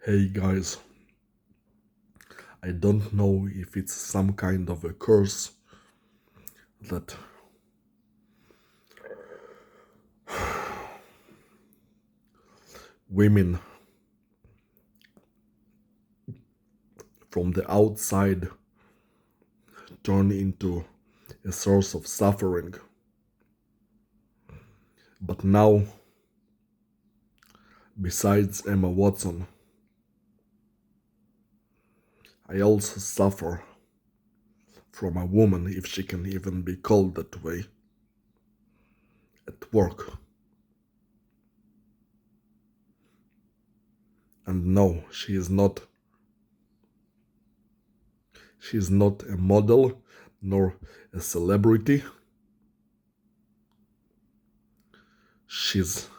Hey guys, I don't know if it's some kind of a curse that women from the outside turn into a source of suffering. But now, besides Emma Watson, I also suffer from a woman, if she can even be called that way, at work. And no, she is not a model nor a celebrity. She's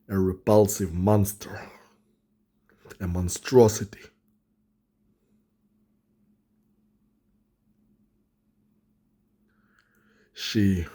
a repulsive monster, a monstrosity. She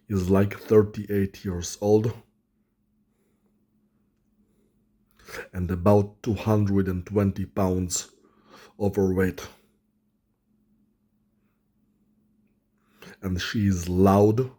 is like 38 years old and about 220 pounds overweight. And she is loud.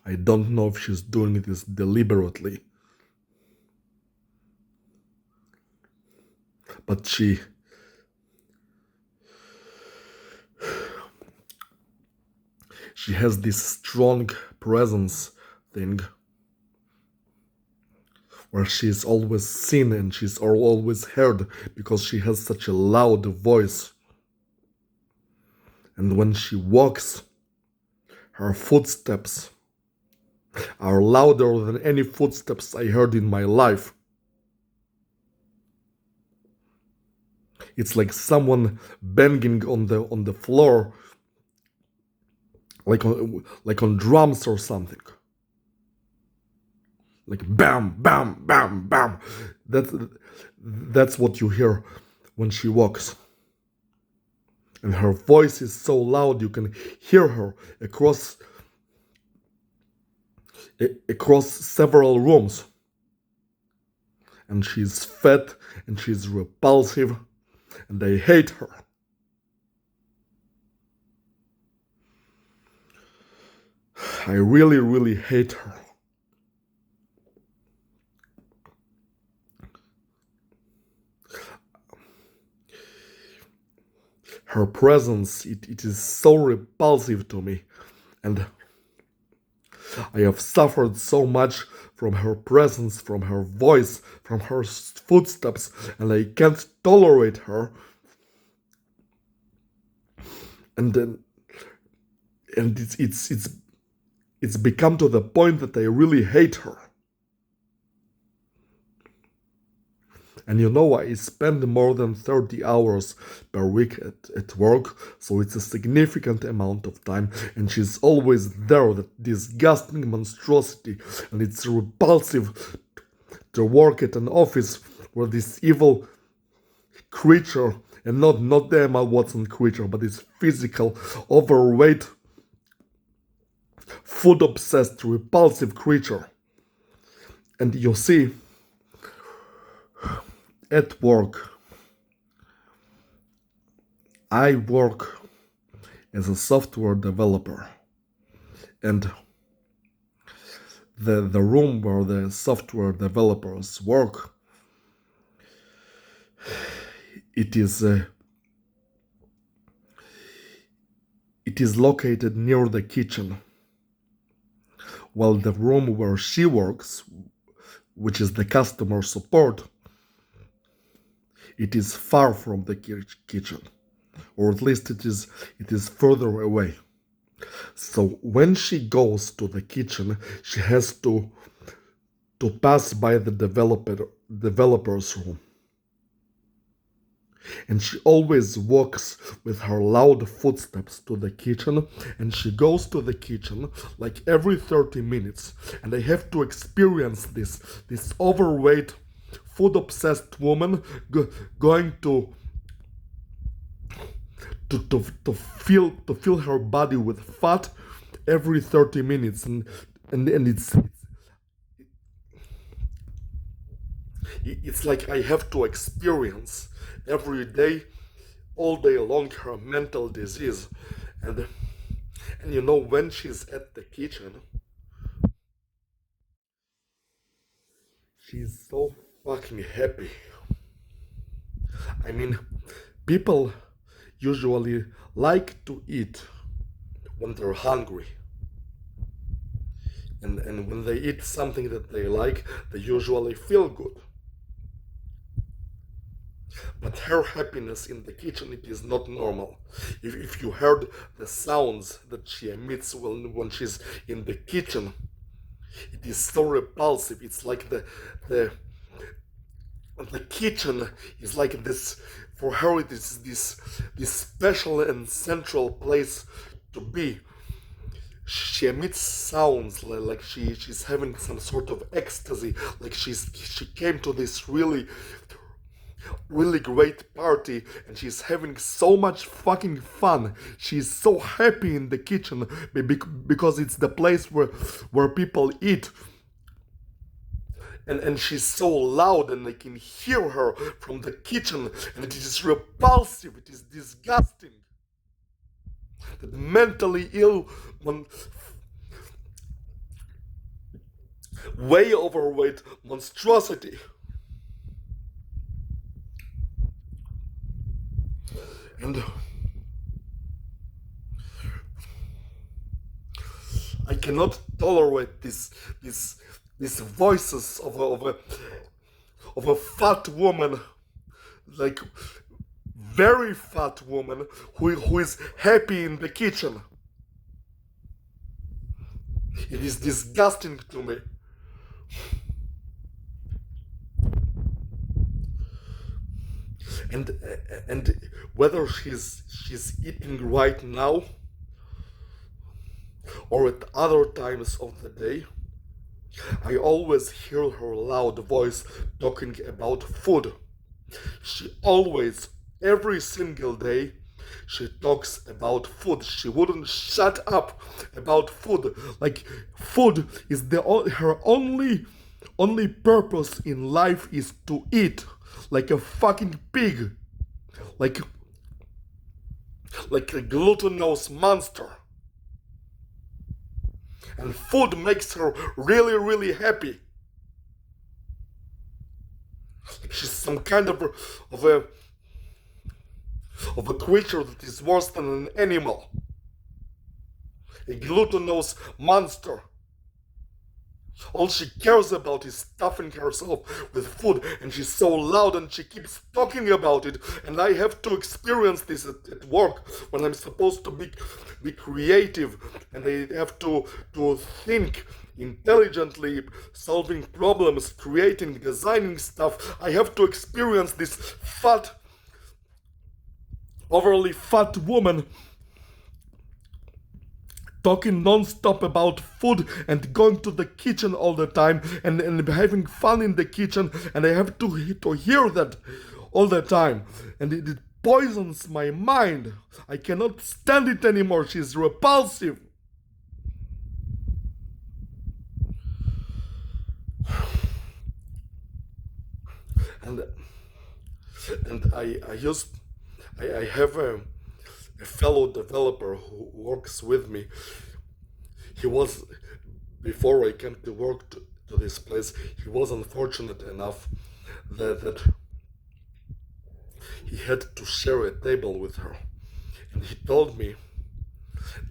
I don't know if she's doing this deliberately, but she has this strong presence thing where she's always seen and she's always heard because she has such a loud voice. And when she walks, her footsteps are louder than any footsteps I heard in my life. It's like someone banging on the floor, like on drums or something. Like bam, bam, bam, bam. That's what you hear when she walks. And her voice is so loud you can hear her across several rooms. And she's fat and she's repulsive and I hate her. I really, really hate her. Her presence, it is so repulsive to me. And I have suffered so much from her presence, from her voice, from her footsteps, and I can't tolerate her. And then, and it's become to the point that I really hate her. And you know, I spend more than 30 hours per week at work, so it's a significant amount of time, and she's always there, that disgusting monstrosity, and it's repulsive to work at an office where this evil creature, and not the Emma Watson creature, but this physical, overweight, food-obsessed, repulsive creature. And you see, at work, I work as a software developer, and the room where the software developers work, it is located near the kitchen, while the room where she works, which is the customer support, it is far from the kitchen, or at least it is further away. So when she goes to the kitchen, she has to pass by the developer's room. And she always walks with her loud footsteps to the kitchen, and she goes to the kitchen like every 30 minutes. And I have to experience this overweight, food-obsessed woman going to fill her body with fat every 30 minutes, and It's like I have to experience every day, all day long, her mental disease. And, and when she's at the kitchen, she's so fucking happy. I mean, people usually like to eat when they're hungry. And when they eat something that they like, they usually feel good. But her happiness in the kitchen, it is not normal. If you heard the sounds that she emits when she's in the kitchen, it is so repulsive. It's like the kitchen is like this. For her, it is this special and central place to be. She emits sounds like she's having some sort of ecstasy, like she came to this really great party and she's having so much fucking fun. She's so happy in the kitchen because it's the place where people eat. And she's so loud and I can hear her from the kitchen, and it is repulsive, it is disgusting. That mentally ill one, way overweight monstrosity. And I cannot tolerate these voices of a fat woman, like very fat woman who is happy in the kitchen. It is disgusting to me. And whether she's eating right now or at other times of the day, I always hear her loud voice talking about food. She always, every single day, she talks about food. She wouldn't shut up about food. Like food is her only purpose in life is to eat, like a fucking pig, like a gluttonous monster. And food makes her really, really happy. Like she's some kind of a creature that is worse than an animal. A gluttonous monster. All she cares about is stuffing herself with food, and she's so loud and she keeps talking about it, and I have to experience this at work when I'm supposed to be creative, and I have to think intelligently, solving problems, creating, designing stuff. I have to experience this fat, overly fat woman talking non-stop about food and going to the kitchen all the time and having fun in the kitchen, and I have to hear that all the time, and it poisons my mind. I cannot stand it anymore. She's repulsive. And I have a fellow developer who works with me. He was, before I came to work to this place, he was unfortunate enough that he had to share a table with her. And he told me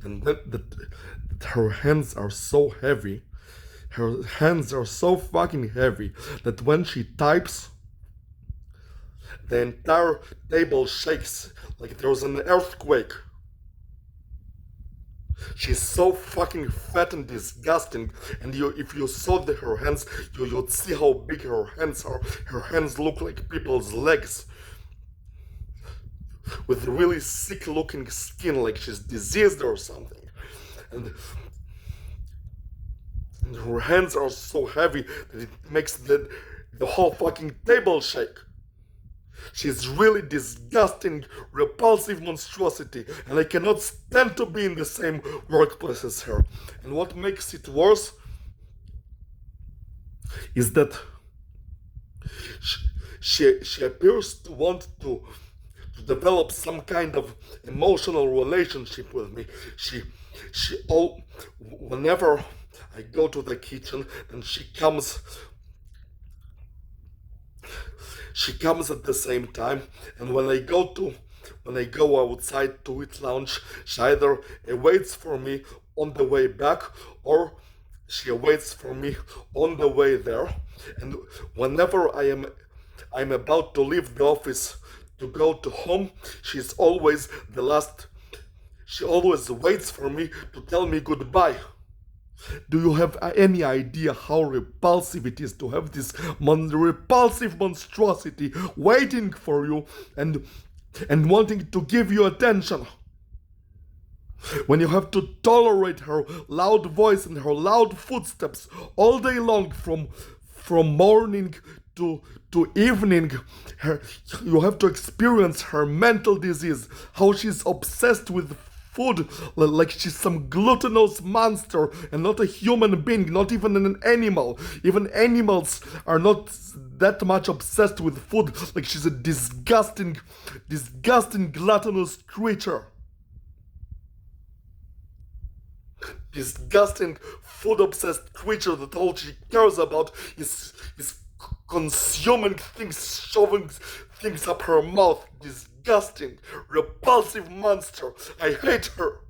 that her hands are so heavy, her hands are so fucking heavy, that when she types, the entire table shakes like there's an earthquake. She's so fucking fat and disgusting, and if you saw her hands, you'd see how big her hands are. Her hands look like people's legs, with really sick looking skin, like she's diseased or something. And her hands are so heavy that it makes the whole fucking table shake. She's really disgusting, repulsive monstrosity, and I cannot stand to be in the same workplace as her. And what makes it worse is that She, she appears to want to develop some kind of emotional relationship with me. She all whenever I go to the kitchen, then she comes at the same time, and when I go outside to eat lunch, she either waits for me on the way back, or she waits for me on the way there. And whenever I'm about to leave the office to go to home, she's always the last. She always waits for me to tell me goodbye. Do you have any idea how repulsive it is to have this repulsive monstrosity waiting for you and wanting to give you attention? When you have to tolerate her loud voice and her loud footsteps all day long from morning to evening, you have to experience her mental disease, how she's obsessed with food like she's some gluttonous monster and not a human being, not even an animal. Even animals are not that much obsessed with food. Like she's a disgusting gluttonous creature. Disgusting food obsessed creature that all she cares about is consuming things, shoving things up her mouth. Disgusting, repulsive monster. I hate her.